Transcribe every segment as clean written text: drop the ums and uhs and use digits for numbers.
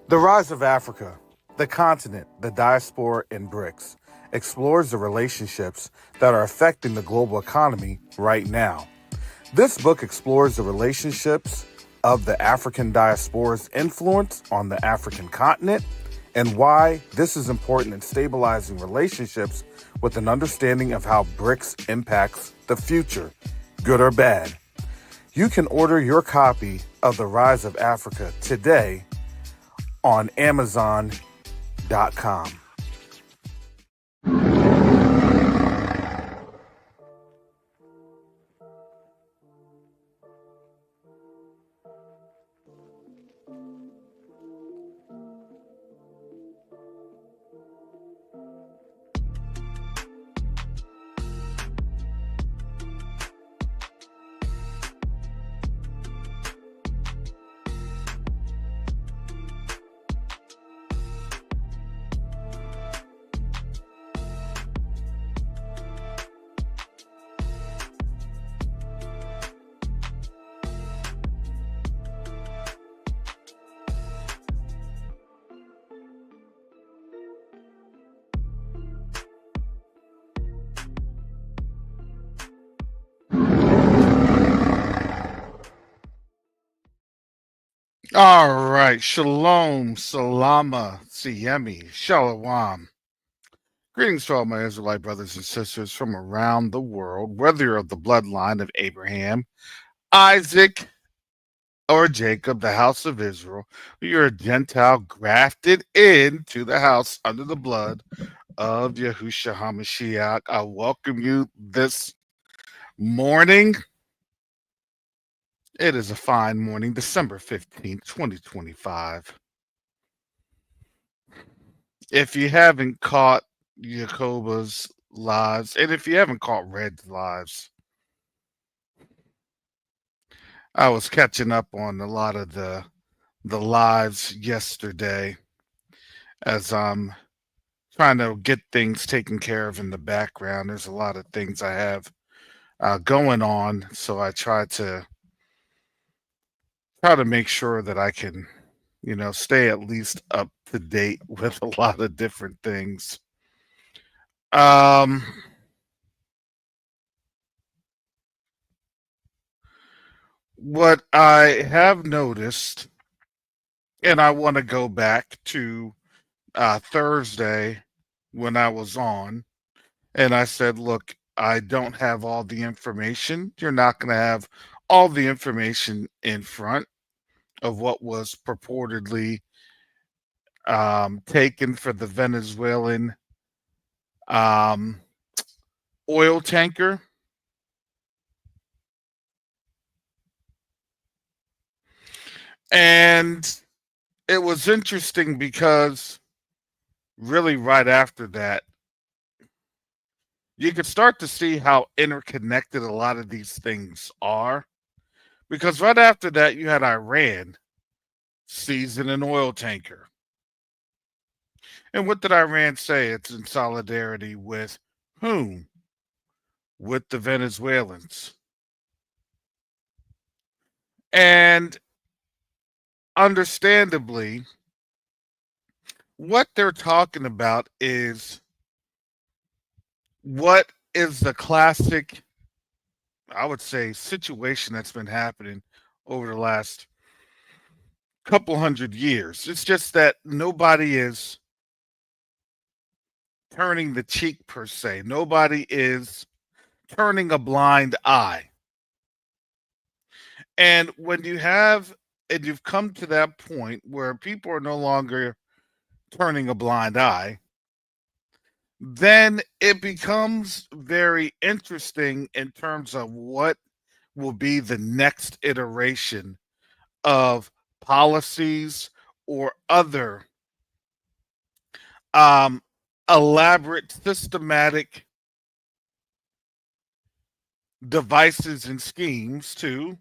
The Rise of Africa, the continent, the diaspora, and BRICS explores the relationships that are affecting the global economy right now. This book explores the relationships of the African diaspora's influence on the African continent and why this is important in stabilizing relationships with an understanding of how BRICS impacts the future, good or bad. You can order your copy of The Rise of Africa today on Amazon.com. All right. Shalom, salama, siyemi, shalom. Greetings to all my Israelite brothers and sisters from around the world, whether you're of the bloodline of Abraham, Isaac, or Jacob, the house of Israel, or you're a Gentile grafted into the house under the blood of Yahushua HaMashiach. I welcome you this morning. It is a fine morning, December 15th, 2025. If you haven't caught Jacoba's lives, and if you haven't caught Red's lives, I was catching up on a lot of the lives yesterday as I'm trying to get things taken care of in the background. There's a lot of things I have going on, so I try to make sure that I can, stay at least up to date with a lot of different things. What I have noticed, and I want to go back to Thursday when I was on, and I said, look, I don't have all the information. You're not going to have all the information in front of what was purportedly taken for the Venezuelan um, oil tanker. And it was interesting because really right after that, you could start to see how interconnected a lot of these things are. Because right after that, you had Iran seizing an oil tanker. And what did Iran say? It's in solidarity with whom? With the Venezuelans. And understandably, what they're talking about is what is the classic, I would say, situation that's been happening over the last couple hundred years. It's just that nobody is turning the cheek per se. Nobody is turning a blind eye. And when you've come to that point where people are no longer turning a blind eye, then it becomes very interesting in terms of what will be the next iteration of policies or other um, elaborate, systematic devices and schemes to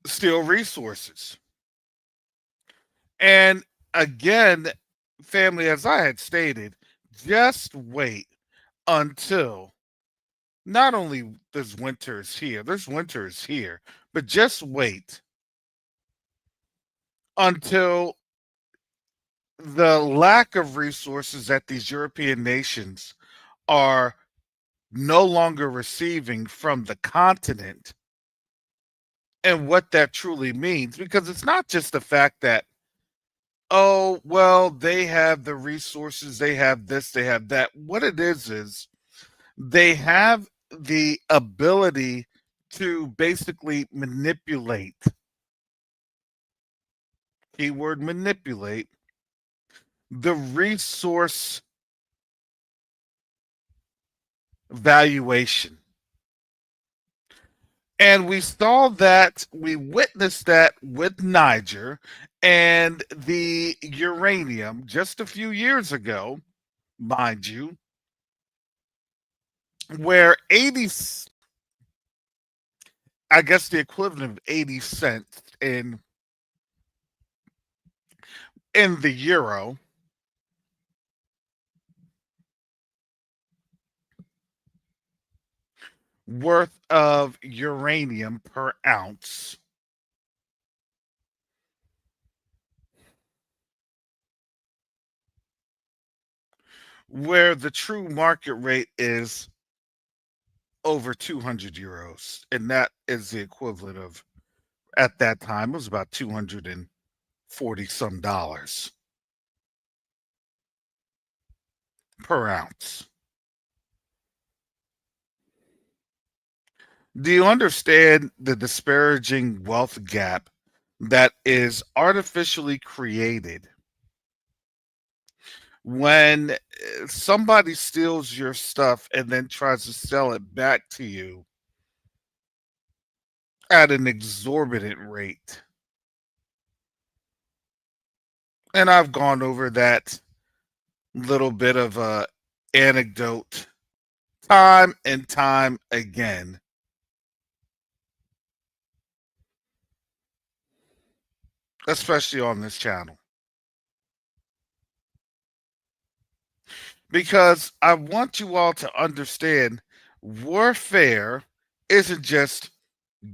steal resources. And again, family, as I had stated, just wait until not only there's winters here, but just wait until the lack of resources that these European nations are no longer receiving from the continent and what that truly means. Because it's not just the fact that, oh, well, they have the resources, they have this, they have that. What it is they have the ability to basically manipulate, keyword manipulate, the resource valuation. And we saw that, we witnessed that with Niger and the uranium just a few years ago, mind you, where 80, I guess the equivalent of 80 cents in the euro worth of uranium per ounce, where the true market rate is over 200 euros. And that is the equivalent of, at that time, it was about 240 some dollars per ounce. Do you understand the disparaging wealth gap that is artificially created when somebody steals your stuff and then tries to sell it back to you at an exorbitant rate? And I've gone over that little bit of a anecdote time and time again. Especially on this channel. Because I want you all to understand warfare isn't just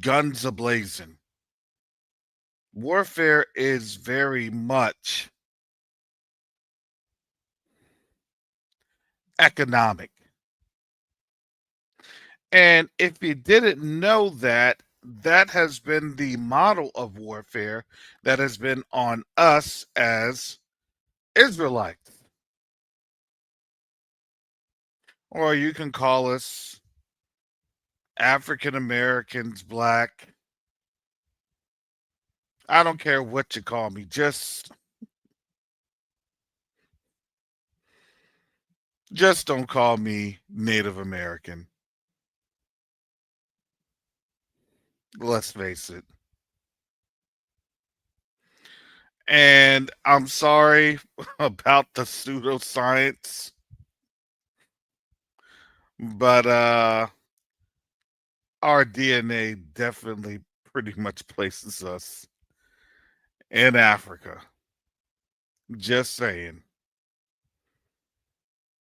guns ablazing. Warfare is very much economic. And if you didn't know that, that has been the model of warfare that has been on us as Israelites. Or you can call us African Americans, black. I don't care what you call me. Just don't call me Native American. Let's face it. And I'm sorry about the pseudoscience, but our DNA definitely pretty much places us in Africa. Just saying.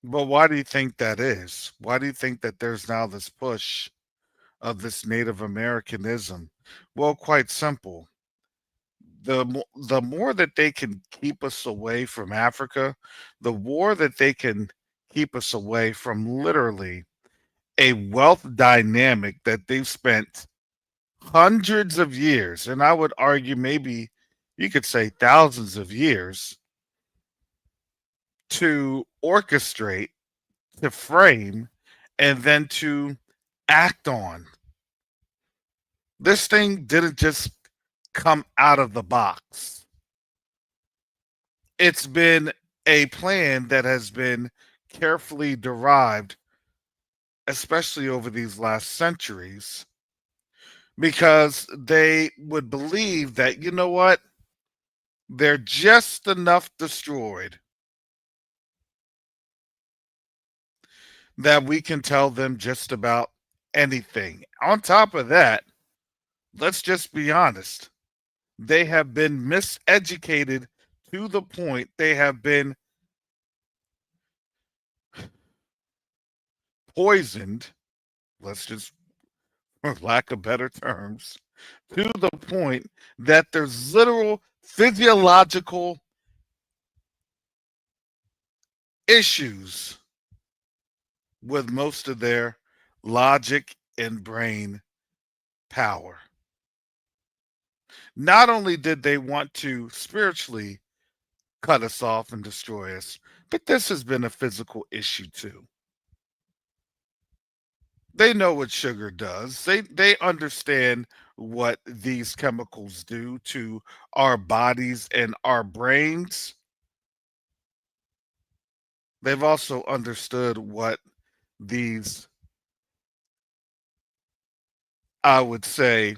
But why do you think that is? Why do you think that there's now this push of this Native Americanism? Well, quite simple. The more that they can keep us away from Africa, the more that they can keep us away from literally a wealth dynamic that they've spent hundreds of years, and I would argue maybe you could say thousands of years, to orchestrate, to frame, and then to act on. This thing didn't just come out of the box. It's been a plan that has been carefully derived, especially over these last centuries, because they would believe that, you know what, they're just enough destroyed that we can tell them just about anything. On top of that, let's just be honest. They have been miseducated to the point they have been poisoned, let's just, for lack of better terms, to the point that there's literal physiological issues with most of their logic and brain power. Not only did they want to spiritually cut us off and destroy us, but this has been a physical issue too. They know what sugar does. They understand what these chemicals do to our bodies and our brains. They've also understood what these, I would say,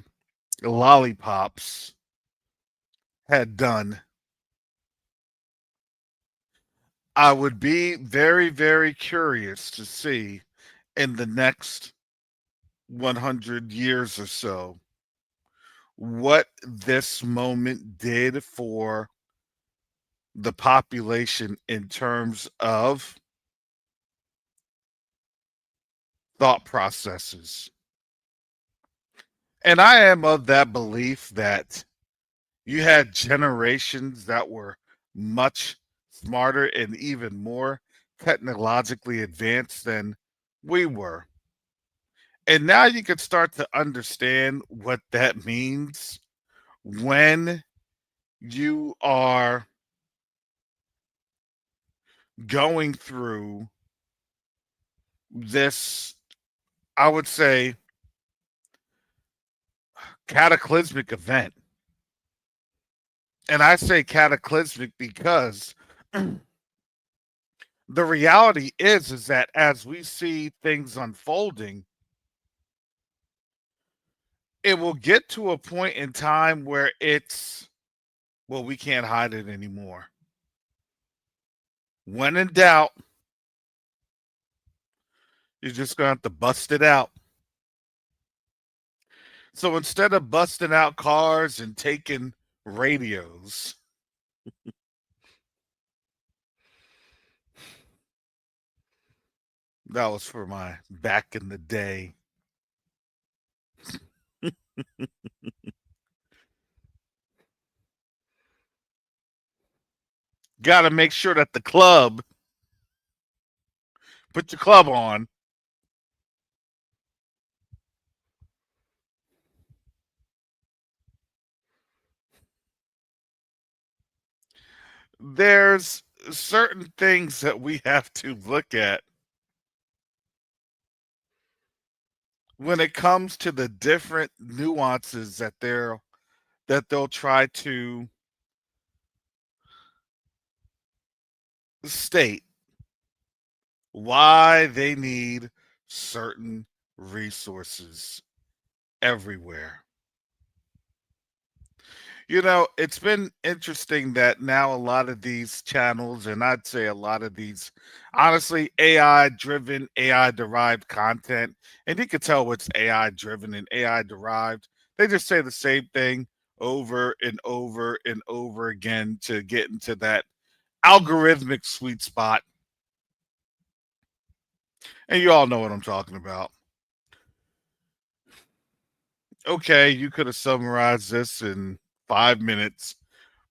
lollipops had done. I would be very, very curious to see in the next 100 years or so what this moment did for the population in terms of thought processes. And I am of that belief that you had generations that were much smarter and even more technologically advanced than we were. And now you can start to understand what that means when you are going through this, I would say, cataclysmic event. And I say cataclysmic because the reality is that as we see things unfolding, it will get to a point in time where it's, well, we can't hide it anymore. When in doubt, you're just going to have to bust it out. So instead of busting out cars and taking radios, that was for my back in the day. Got to make sure that the club, put your club on. There's certain things that we have to look at when it comes to the different nuances that they'll try to state why they need certain resources everywhere. You know, it's been interesting that now a lot of these channels, and I'd say a lot of these, honestly, AI driven, AI derived content, and you can tell what's AI driven and AI derived. They just say the same thing over and over and over again to get into that algorithmic sweet spot. And you all know what I'm talking about. Okay, you could have summarized this in 5 minutes,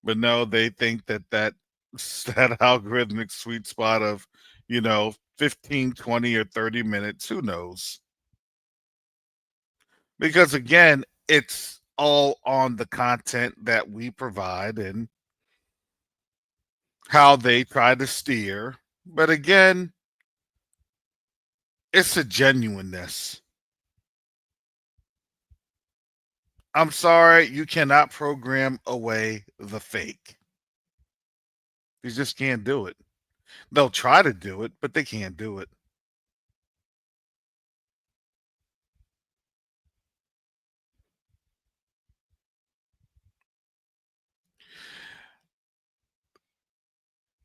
but no, they think that that algorithmic sweet spot of, 15, 20, or 30 minutes, who knows? Because again, it's all on the content that we provide and how they try to steer. But again, it's a genuineness. I'm sorry, you cannot program away the fake. You just can't do it. They'll try to do it, but they can't do it.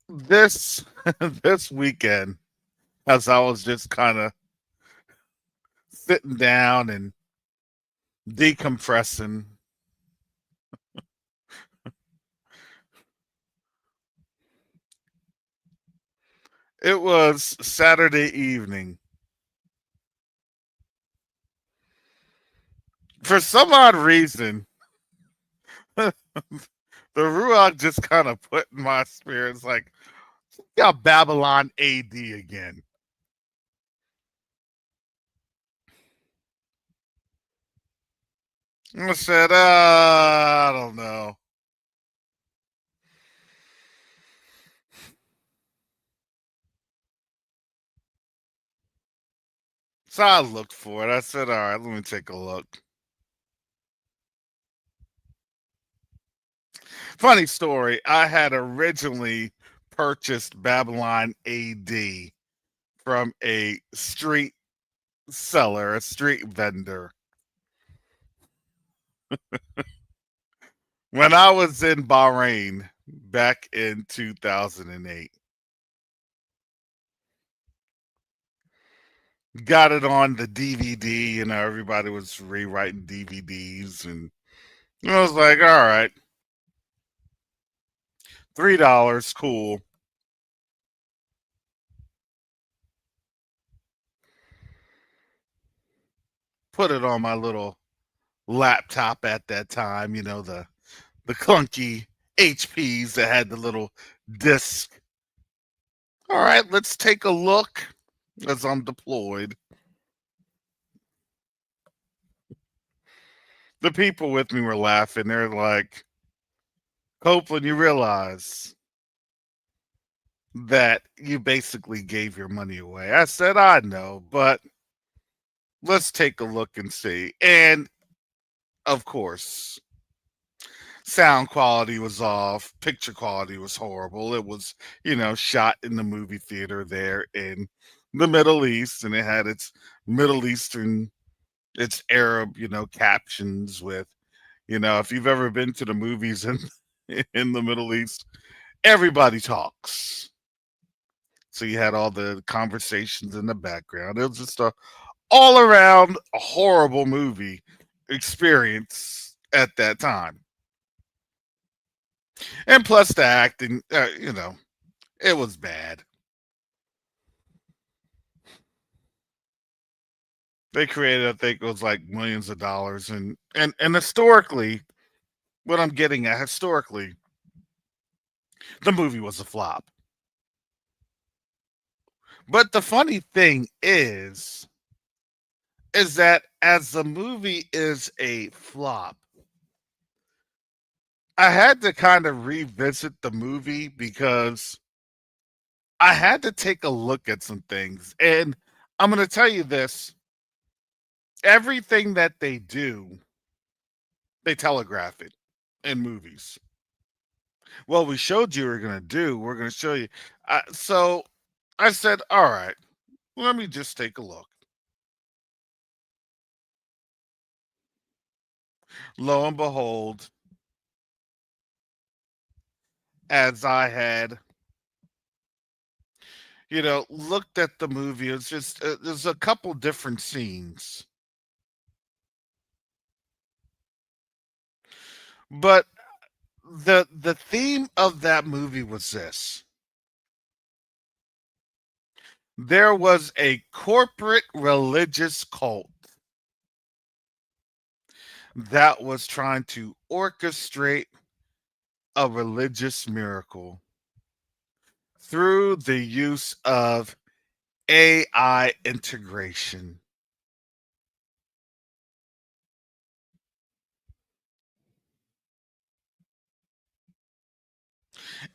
This this weekend, as I was just kind of sitting down and decompressing, it was Saturday evening. For some odd reason, the know, just kind of put in my spirits like, yeah, Babylon AD again. I said, I don't know. So I looked for it. I said, all right, let me take a look. Funny story. I had originally purchased Babylon AD from a street seller, a street vendor. When I was in Bahrain back in 2008, got it on the DVD. You know, everybody was rewriting DVDs, and I was like, all right, $3, cool. Put it on my little laptop at that time. You know, the clunky HPs that had the little disc. All right, let's take a look as I'm deployed. The people with me were laughing. They're like, Copeland, you realize that you basically gave your money away. I said, I know, but let's take a look and see. And of course, sound quality was off, picture quality was horrible. It was, you know, shot in the movie theater there in the Middle East, and it had its Middle Eastern, its Arab, you know, captions with, you know, if you've ever been to the movies in in the Middle East, everybody talks. So you had all the conversations in the background. It was just a all around horrible movie experience at that time. And plus the acting, you know, it was bad. They created, I think it was like millions of dollars, and historically, what I'm getting at, historically, the movie was a flop. But the funny thing is that as the movie is a flop, I had to kind of revisit the movie because I had to take a look at some things. And I'm going to tell you this, everything that they do, they telegraph it in movies. Well, we showed you we're going to do, we're going to show you. So I said, all right, let me just take a look. Lo and behold, as I had, you know, looked at the movie, it's just, there's a couple different scenes. But the theme of that movie was this. There was a corporate religious cult that was trying to orchestrate a religious miracle through the use of AI integration.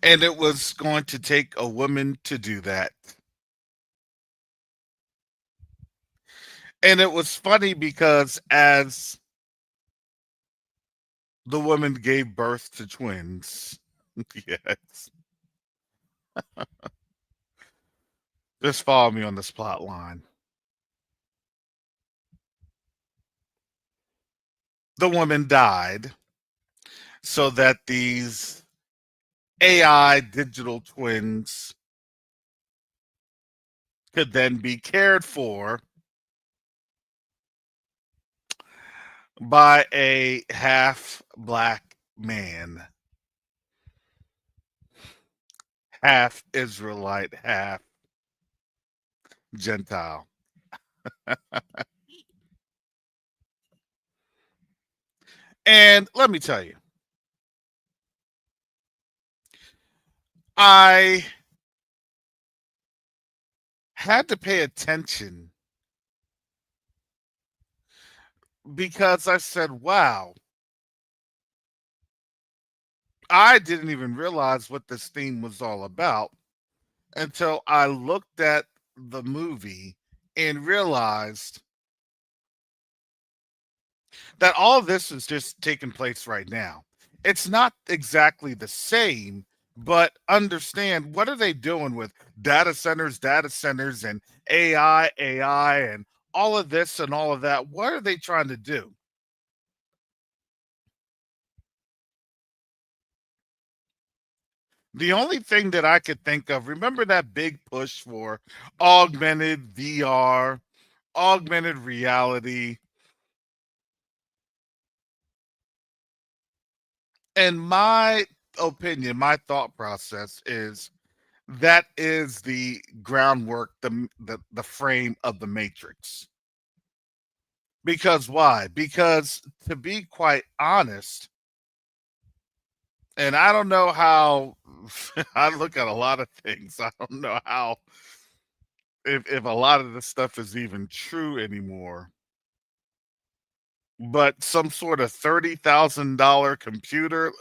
And it was going to take a woman to do that. And it was funny because as the woman gave birth to twins, yes, just follow me on this plot line. The woman died so that these AI digital twins could then be cared for by a half black man, half Israelite, half Gentile. And let me tell you, I had to pay attention because I said, wow, I didn't even realize what this theme was all about until I looked at the movie and realized that all of this is just taking place right now. It's not exactly the same, but understand what are they doing with data centers, and AI, and all of this and all of that. What are they trying to do? The only thing that I could think of, remember that big push for augmented VR, augmented reality. And my opinion, my thought process is that is the groundwork, the frame of the Matrix. Because why? Because to be quite honest, and I don't know how I look at a lot of things. I don't know how if a lot of this stuff is even true anymore. But some sort of $30,000 computer.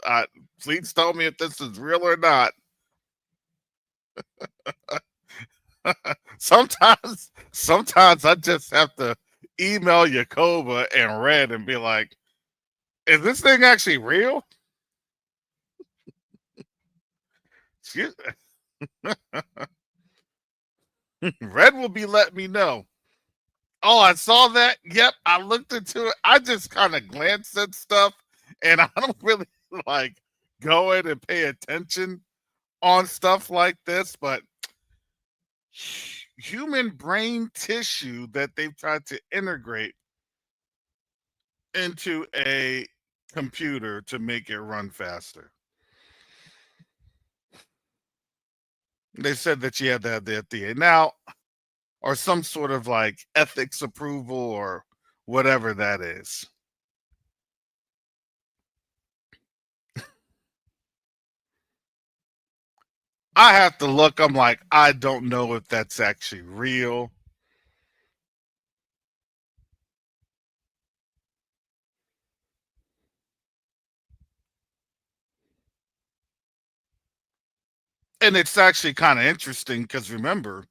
Please tell me if this is real or not. Sometimes I just have to email Yakoba and Red and be like, "Is this thing actually real?" Excuse- Red will be letting me know. Oh, I saw that. Yep, I looked into it. I just kind of glanced at stuff, and I don't really like go in and pay attention on stuff like this. But human brain tissue that they've tried to integrate into a computer to make it run faster. They said that you had to have the FDA now, or some sort of like ethics approval or whatever that is. I have to look. I'm like, I don't know if that's actually real. And it's actually kind of interesting because remember,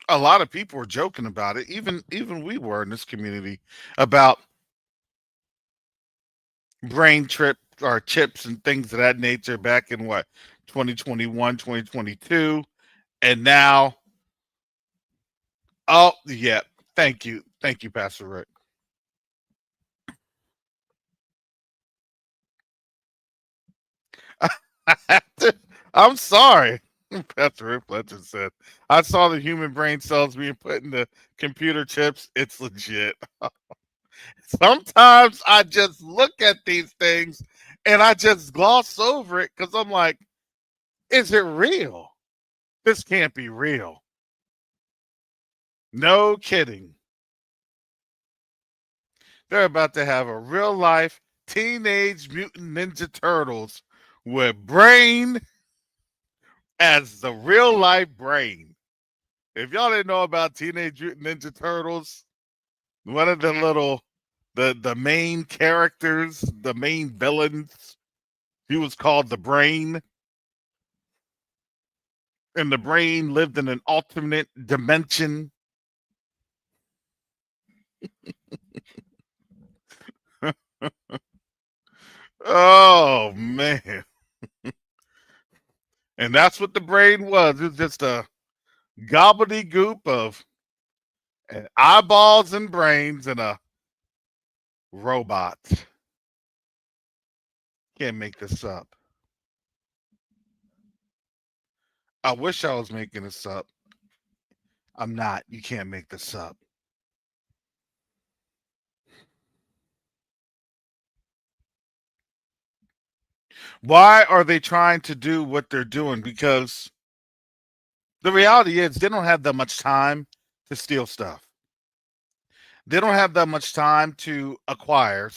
a lot of people were joking about it. Even we were in this community about brain trip or chips and things of that nature back in what 2021, 2022. And now, oh yeah, thank you, Pastor Rick. I'm sorry. Pastor Rick Fletcher said, I saw the human brain cells being put into computer chips. It's legit. Sometimes I just look at these things and I just gloss over it because I'm like, is it real? This can't be real. No kidding. They're about to have a real life Teenage Mutant Ninja Turtles with Brain as the real life Brain. If y'all didn't know about Teenage Mutant Ninja Turtles, one of the little the main characters, the main villains, he was called the Brain, and the Brain lived in an alternate dimension. Oh man. And that's what the Brain was. It was just a gobbledygook of eyeballs and brains and a robot. Can't make this up. I wish I was making this up. I'm not. You can't make this up. Why are they trying to do what they're doing? Because the reality is they don't have that much time to steal stuff. They don't have that much time to acquire,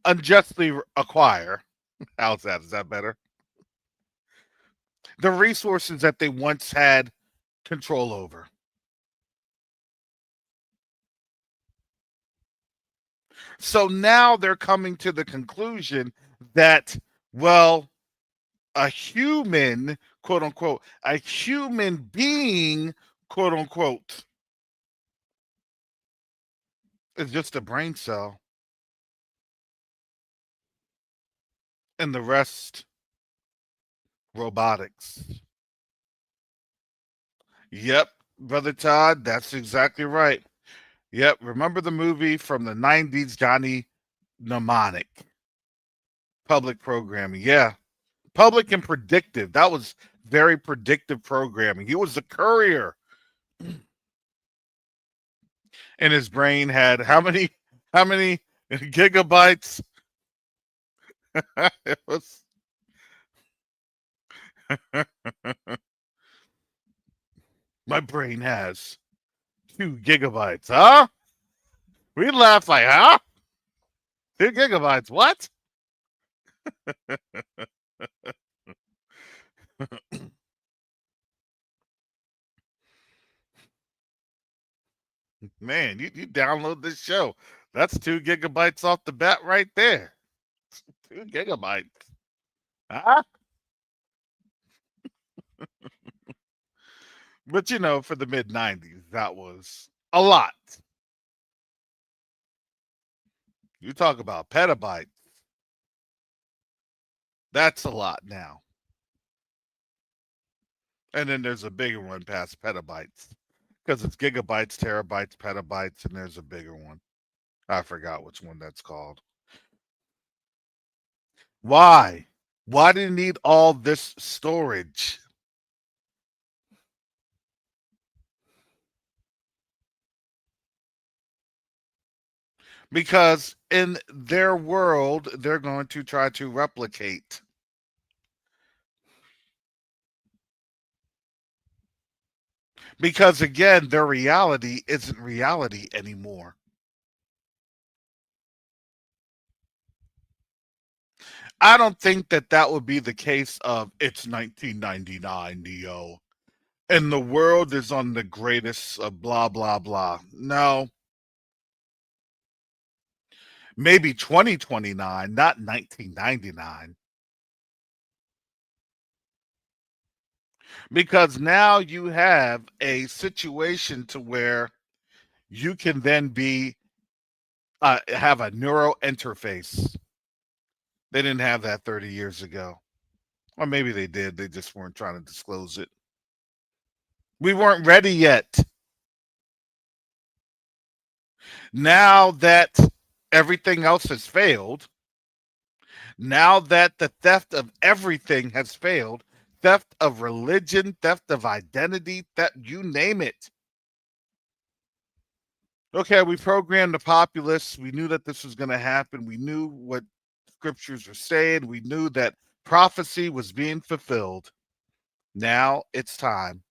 unjustly acquire. How's that? Is that better? the resources that they once had control over. So now they're coming to the conclusion that, well, a human, quote unquote, a human being, quote unquote, is just a brain cell, and the rest robotics. Yep, Brother Todd, that's exactly right. Yep, remember the movie from the 90s, Johnny Mnemonic? Public programming. Yeah, public and predictive. That was very predictive programming. He was the courier, and his brain had how many gigabytes? It was my brain has 2 gigabytes, huh? We laugh like, huh? 2 gigabytes, what? Man, you download this show. That's 2 gigabytes off the bat right there. 2 gigabytes. Huh? But for the mid 90s, that was a lot. You talk about petabytes. That's a lot now. And then there's a bigger one past petabytes because it's gigabytes, terabytes, petabytes, and there's a bigger one. I forgot which one that's called. Why? Why do you need all this storage? Because in their world, they're going to try to replicate. Because again, their reality isn't reality anymore. I don't think that that would be the case of it's 1999, Neo, and the world is on the greatest blah, blah, blah. No, maybe 2029, not 1999. Because now you have a situation to where you can then be have a neural interface. They didn't have that 30 years ago. Or maybe they did. They just weren't trying to disclose it. We weren't ready yet. Now that everything else has failed, now that the theft of everything has failed, theft of religion, theft of identity, theft, you name it. Okay, we programmed the populace. We knew that this was going to happen. We knew what scriptures were saying. We knew that prophecy was being fulfilled. Now it's time.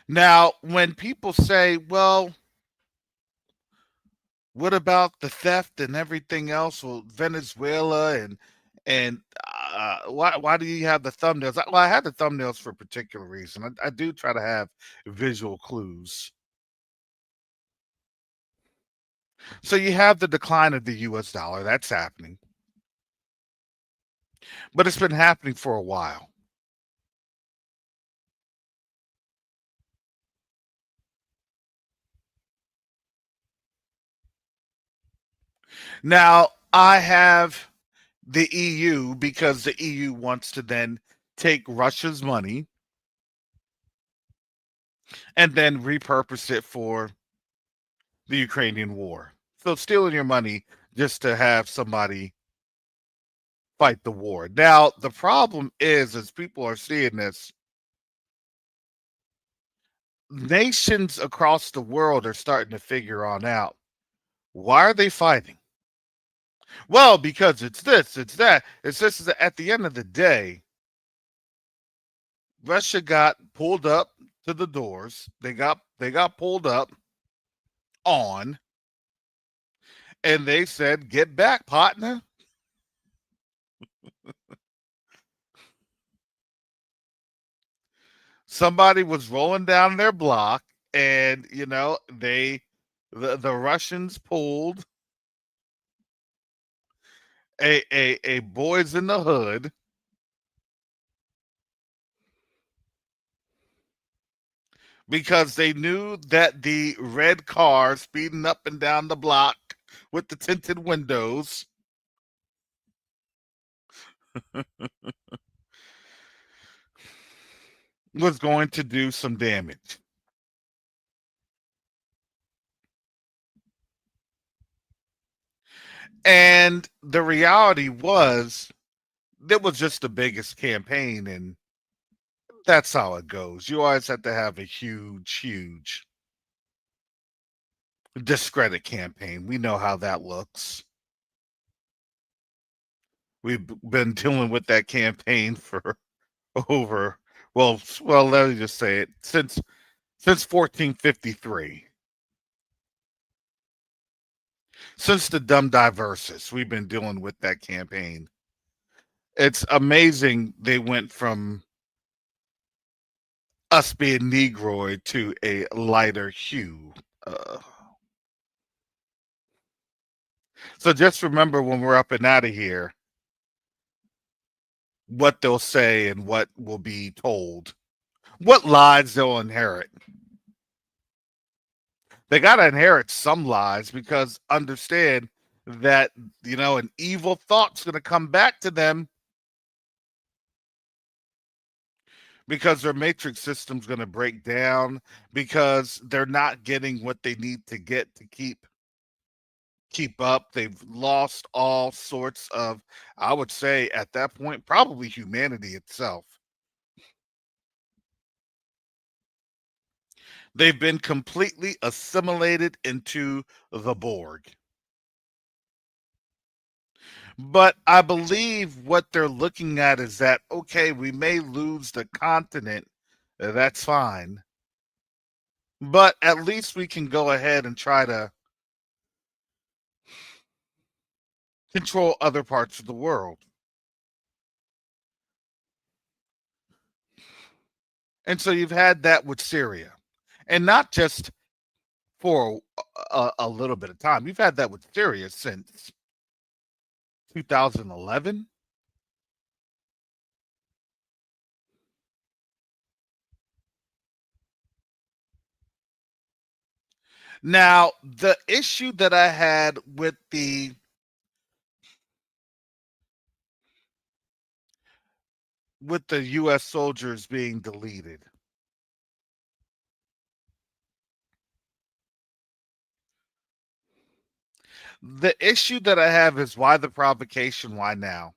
Now, when people say, well, what about the theft and everything else? Well, Venezuela and why do you have the thumbnails? Well, I had the thumbnails for a particular reason. I do try to have visual clues. So you have the decline of the U.S. dollar. That's happening, but it's been happening for a while. Now I have the EU because the EU wants to then take Russia's money and then repurpose it for the Ukrainian war. So stealing your money just to have somebody fight the war. Now, the problem is, as people are seeing this, nations across the world are starting to figure on out, why are they fighting? Well, because it's this, it's that, it's this. At the end of the day, Russia got pulled up to the doors. They got pulled up on, And they said, "Get back, partner." Somebody was rolling down their block, and the Russians pulled a boys in the hood, because they knew that the red car speeding up and down the block with the tinted windows was going to do some damage. And the reality was, it was just the biggest campaign, and that's how it goes. You always have to have a huge discredit campaign. We know how that looks. We've been dealing with that campaign for over, well, let me just say it, since 1453. Since the Dumb Diversus, we've been dealing with that campaign. It's amazing they went from us being Negroid to a lighter hue. Uh, so just remember, when we're up and out of here, what they'll say and what will be told, what lies they'll inherit. They got to inherit some lies, because understand that, an evil thought's going to come back to them, because their matrix system's going to break down, because they're not getting what they need to get to keep up. They've lost all sorts of, I would say at that point, probably humanity itself. They've been completely assimilated into the Borg. But I believe what they're looking at is that, okay, we may lose the continent. That's fine. But at least we can go ahead and try to control other parts of the world. And so you've had that with Syria. And not just for a little bit of time. You've had that with Syria since 2011. Now, the issue that I had with the US soldiers being deleted, the issue that I have is, why the provocation? Why now?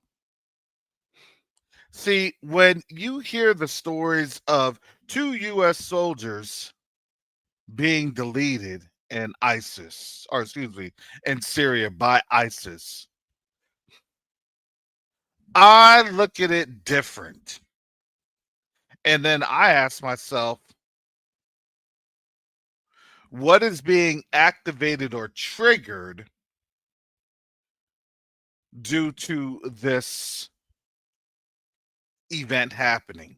See, when you hear the stories of 2 US soldiers being deleted in ISIS, or excuse me, in Syria by ISIS, I look at it different. And then I ask myself, what is being activated or triggered due to this event happening?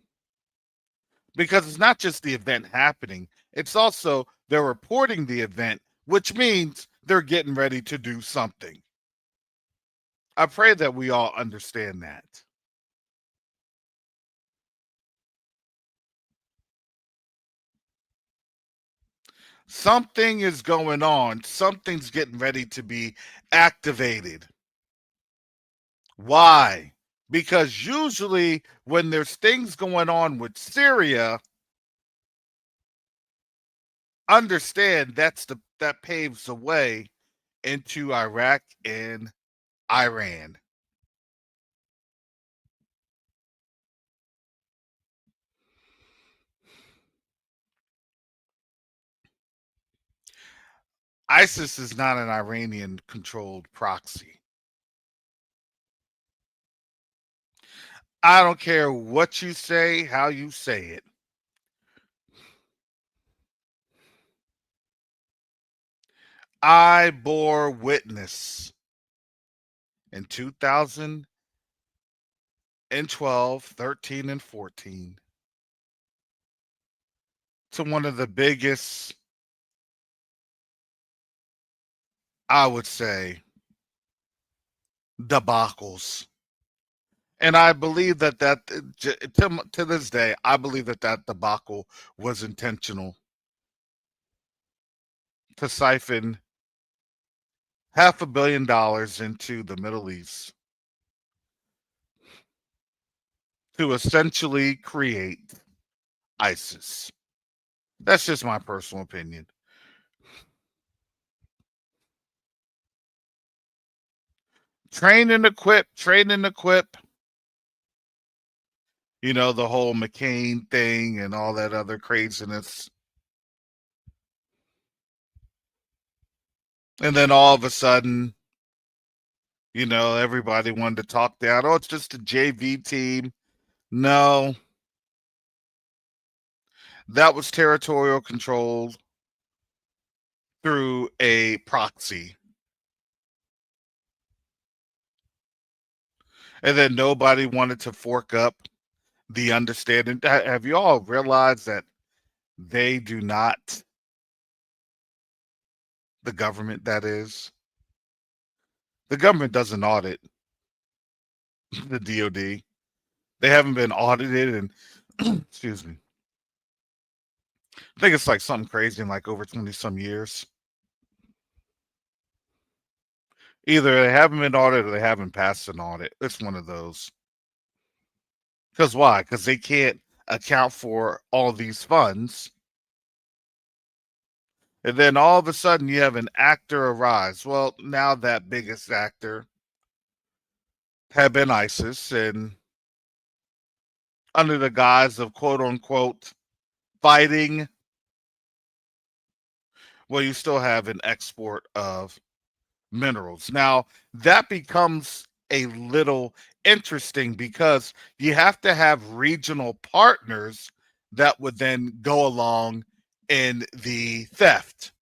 Because it's not just the event happening, it's also they're reporting the event, which means they're getting ready to do something. I pray that we all understand that. Something is going on. Something's getting ready to be activated. Why? Because usually when there's things going on with Syria, understand that paves the way into Iraq and Iran. ISIS is not an Iranian controlled proxy. I don't care what you say, how you say it. I bore witness in 2012, 13, and 14 to one of the biggest, I would say, debacles. And I believe that to this day, I believe that debacle was intentional to siphon $500 million into the Middle East to essentially create ISIS. That's just my personal opinion. Train and equip, train and equip. You know, the whole McCain thing and all that other craziness. And then all of a sudden, you know, everybody wanted to talk down. Oh, it's just a JV team. No, that was territorial control through a proxy. And then nobody wanted to fork up the understanding. Have you all realized that they do not, the government that is, the government doesn't audit the DOD. They haven't been audited and excuse me. I think it's like something crazy in like over 20 some years. Either they haven't been audited or they haven't passed an audit. It's one of those. Because why? Because they can't account for all these funds. And then all of a sudden you have an actor arise. Well, now that biggest actor had been ISIS, and under the guise of quote unquote fighting, well, you still have an export of minerals. Now, that becomes a little interesting because you have to have regional partners that would then go along in the theft,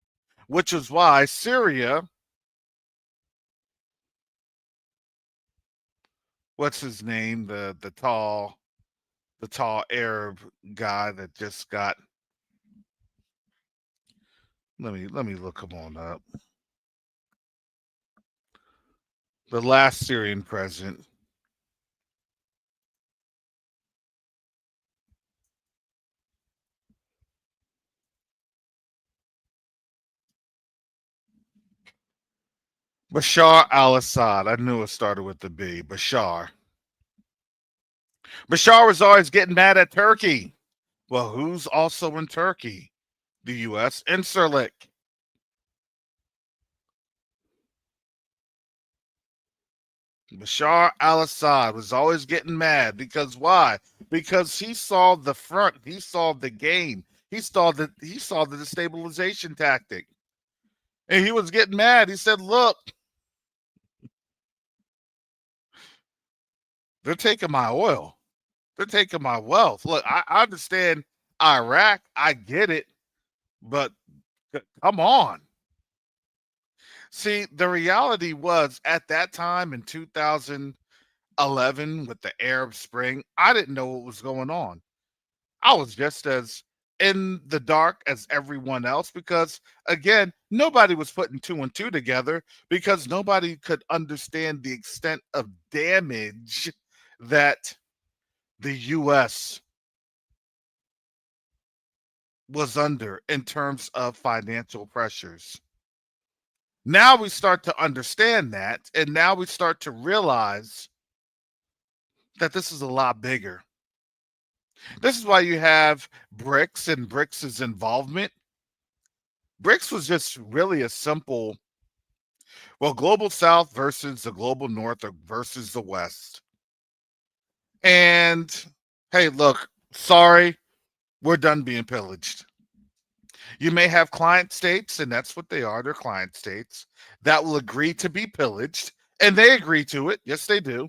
which is why Syria, what's his name, the tall Arab guy that just got, let me look him on up. The last Syrian president. Bashar al-Assad. I knew it started with the B. Bashar. Bashar was always getting mad at Turkey. Well, who's also in Turkey? The U.S. Incirlik. Bashar al-Assad was always getting mad because why? Because he saw the front, he saw the game, he saw the destabilization tactic, and he was getting mad. He said, "Look, they're taking my oil, they're taking my wealth. Look, I understand Iraq, I get it, but come on." See, the reality was at that time in 2011 with the Arab Spring, I didn't know what was going on. I was just as in the dark as everyone else because, again, nobody was putting two and two together because nobody could understand the extent of damage that the U.S. was under in terms of financial pressures. Now we start to understand that, and now we start to realize that this is a lot bigger. This is why you have BRICS and BRICS' involvement. BRICS was just really a simple, well, global South versus the global North or versus the West. And hey, look, sorry, we're done being pillaged. You may have client states, and that's what they are, they're client states, that will agree to be pillaged, and they agree to it. Yes, they do.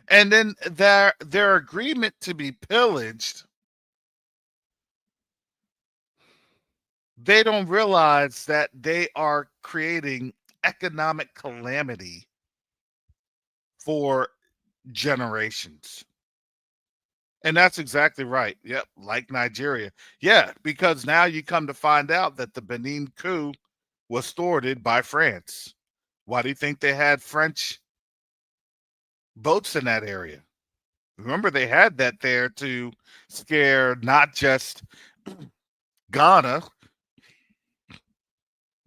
And then their agreement to be pillaged, they don't realize that they are creating economic calamity for generations. And that's exactly right. Yep, like Nigeria. Yeah, because now you come to find out that the Benin coup was thwarted by France. Why do you think they had French boats in that area? Remember, they had that there to scare not just Ghana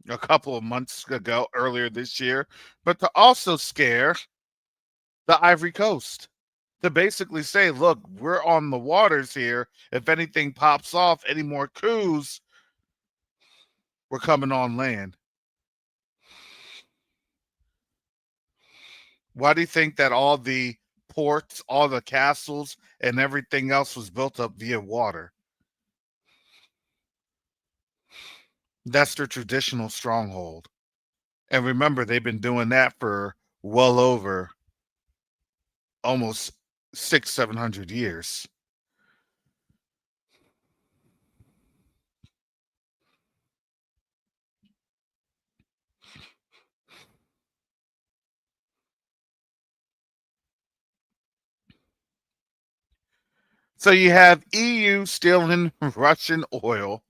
a couple of months ago, earlier this year, but to also scare the Ivory Coast. To basically say, look, we're on the waters here. If anything pops off, any more coups, we're coming on land. Why do you think that all the ports, all the castles, and everything else was built up via water? That's their traditional stronghold. And remember, they've been doing that for well over almost 700 years. So you have EU stealing Russian oil,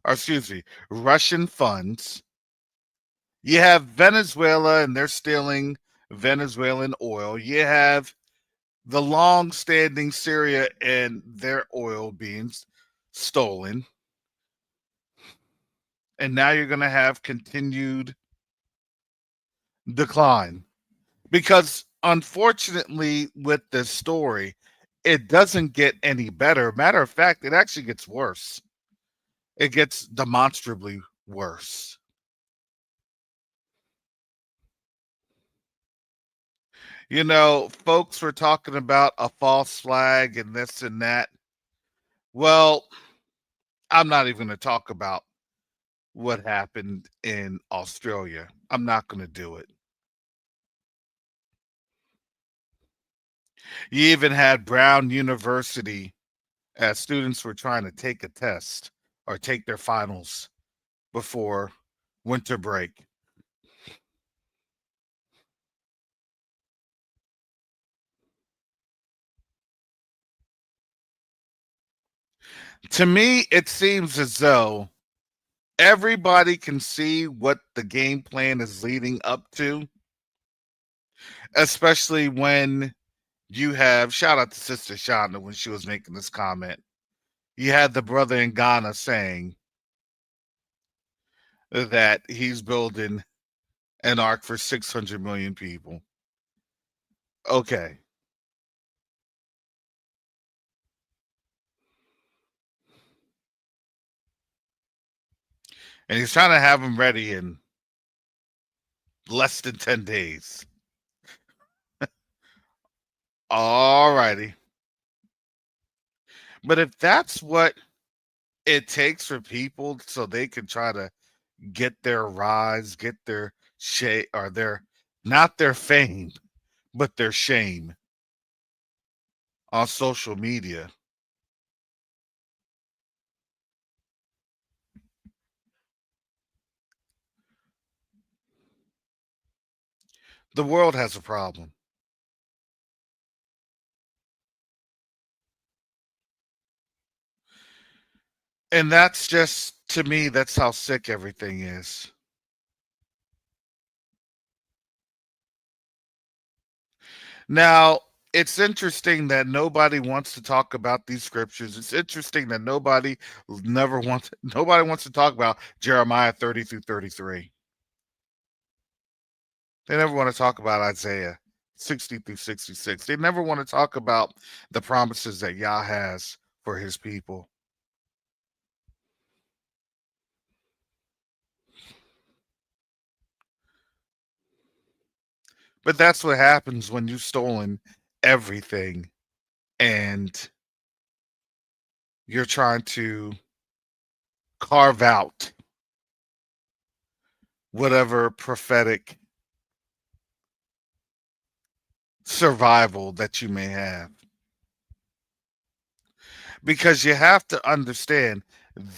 or excuse me, Russian funds. You have Venezuela and they're stealing Venezuelan oil. You have the long-standing Syria and their oil being stolen. And now you're going to have continued decline. Because unfortunately, with this story, it doesn't get any better. Matter of fact, it actually gets worse. It gets demonstrably worse. You know, folks were talking about a false flag and this and that. Well, I'm not even going to talk about what happened in Australia. I'm not going to do it. You even had Brown University as students were trying to take a test or take their finals before winter break. To me, it seems as though everybody can see what the game plan is leading up to, especially when you have, shout out to Sister Shonda when she was making this comment. You had the brother in Ghana saying that he's building an ark for 600 million people. Okay. And he's trying to have them ready in less than 10 days. All righty. But if that's what it takes for people so they can try to get their rise, get their shame, or their, not their fame, but their shame on social media, the world has a problem. And that's just, to me, that's how sick everything is. Now, it's interesting that nobody wants to talk about these scriptures. It's interesting that nobody wants to talk about Jeremiah 30 through 33. They never want to talk about Isaiah 60 through 66. They never want to talk about the promises that Yah has for his people. But that's what happens when you've stolen everything and you're trying to carve out whatever prophetic survival that you may have. Because you have to understand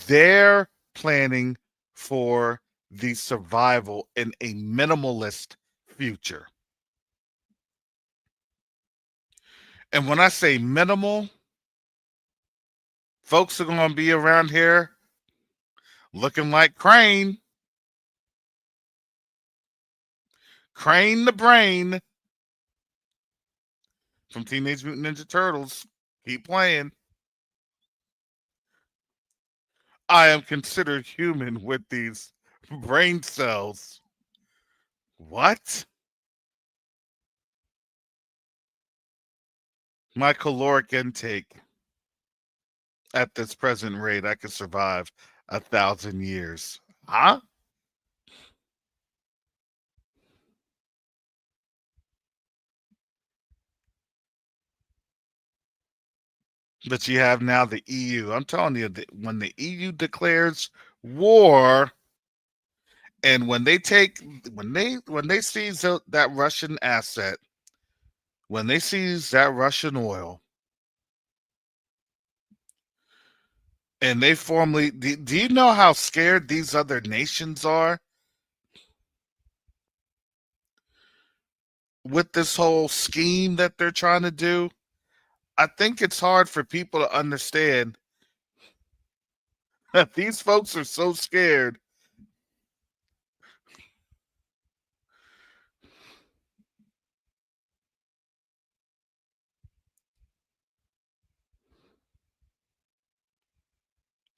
they're planning for the survival in a minimalist future. And when I say minimal, folks are going to be around here looking like Crane the Brain from Teenage Mutant Ninja Turtles. Keep playing. I am considered human with these brain cells. What? My caloric intake at this present rate, I could survive 1,000 years. Huh? But you have now the EU. I'm telling you, when the EU declares war, and when they seize that Russian asset, when they seize that Russian oil, and they formally, do you know how scared these other nations are with this whole scheme that they're trying to do? I think it's hard for people to understand that these folks are so scared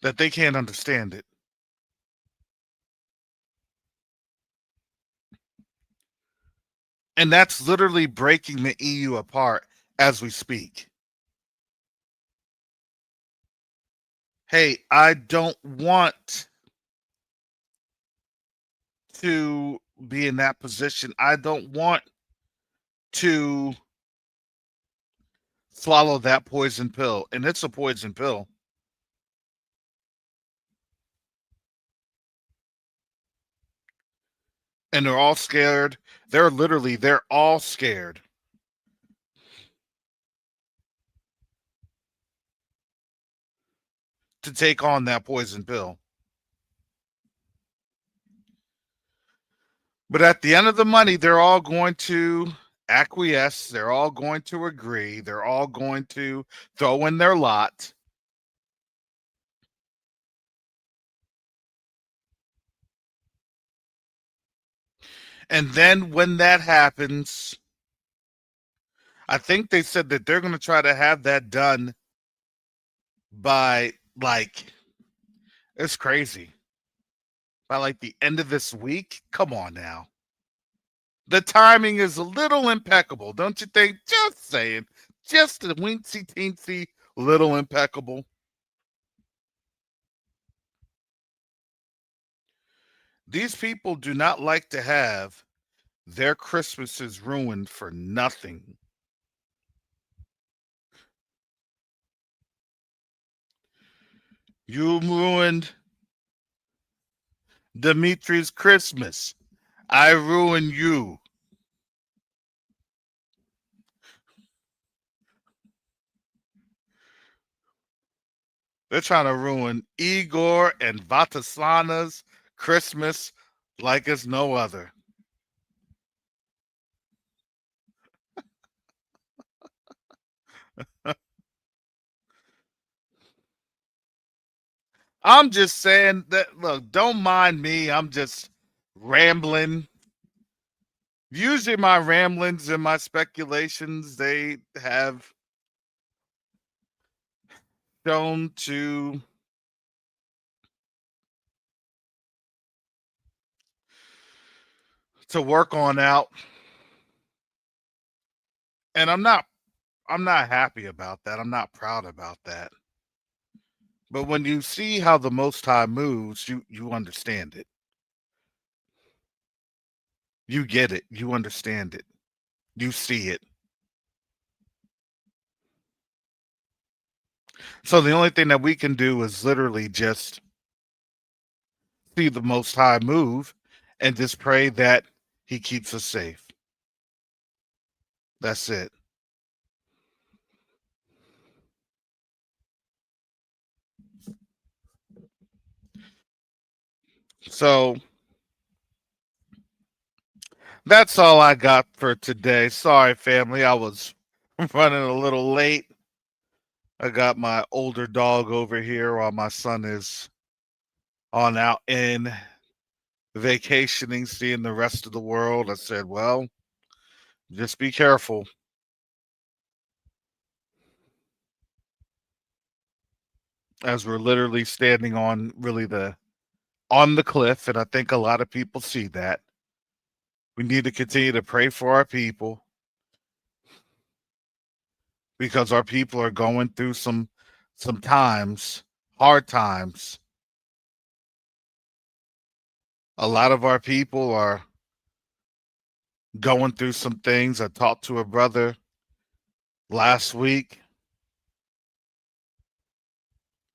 that they can't understand it. And that's literally breaking the EU apart as we speak. Hey, I don't want to be in that position. I don't want to swallow that poison pill. And it's a poison pill. And they're all scared. They're all scared to take on that poison pill. But at the end of the money, they're all going to acquiesce. They're all going to agree. They're all going to throw in their lot. And then when that happens, I think they said that they're going to try to have that done by it's crazy. By the end of this week? Come on now. The timing is a little impeccable, don't you think? Just saying. Just a weensy teensy little impeccable. These people do not like to have their Christmases ruined for nothing. You ruined Dimitri's Christmas. I ruin you. They're trying to ruin Igor and Vataslana's Christmas like it's no other. I'm just saying that, look, don't mind me. I'm just rambling. Usually my ramblings and my speculations, they have shown to work on out. And I'm not happy about that. I'm not proud about that. But when you see how the Most High moves, you understand it. You get it. You understand it. You see it. So the only thing that we can do is literally just see the Most High move and just pray that He keeps us safe. That's it. So that's all I got for today. Sorry, family. I was running a little late. I got my older dog over here while my son is on out in vacationing, seeing the rest of the world. I said, well, just be careful. As we're literally standing on really the cliff, and I think a lot of people see that. We need to continue to pray for our people because our people are going through some times, hard times. A lot of our people are going through some things. I talked to a brother last week.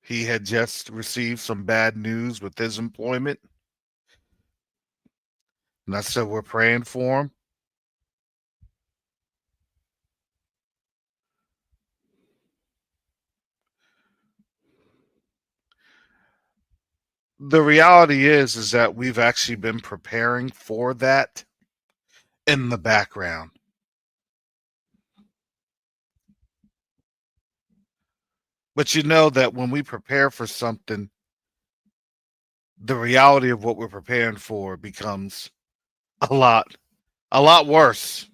He had just received some bad news with his employment. And I said, we're praying for him. The reality is that we've actually been preparing for that in the background. But you know that when we prepare for something, the reality of what we're preparing for becomes a lot worse.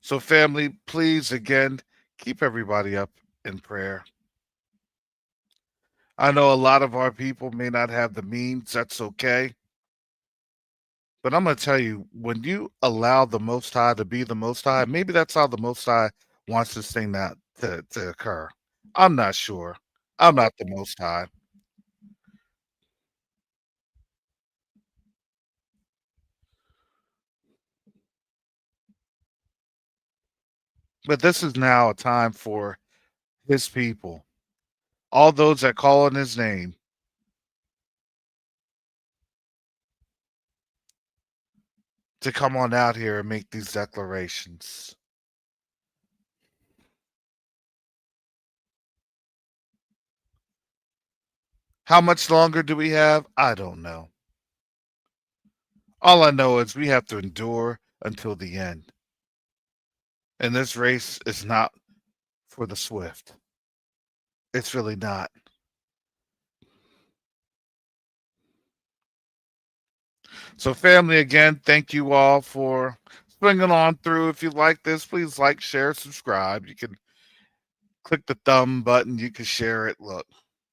So, family, please again keep everybody up in prayer. I know a lot of our people may not have the means. That's okay. But I'm going to tell you, when you allow the Most High to be the Most High, maybe that's how the Most High wants this thing to occur. I'm not sure. I'm not the Most High. But this is now a time for his people, all those that call on his name, to come on out here and make these declarations. How much longer do we have? I don't know. All I know is we have to endure until the end. And this race is not for the swift. It's really not. So, family, again, thank you all for swinging on through. If you like this, please like, share, subscribe. You can click the thumb button. You can share it. Look,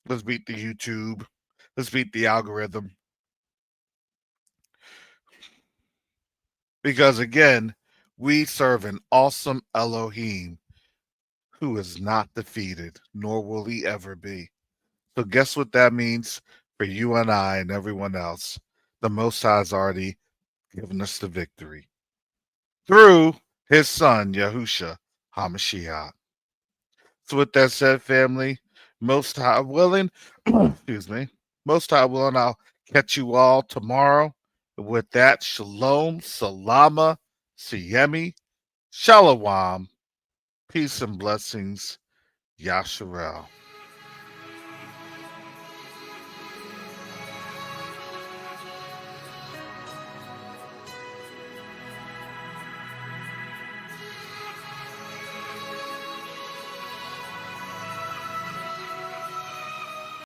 let's beat the YouTube. Let's beat the algorithm. Because, again, we serve an awesome Elohim who is not defeated, nor will he ever be. So, guess what that means for you and I and everyone else? The Most High has already given us the victory through his son, Yahusha HaMashiach. So, with that said, family, Most High willing, excuse me, Most High willing, I'll catch you all tomorrow. With that, Shalom, Salama, Siyemi, Shalom, peace and blessings, Yasharel.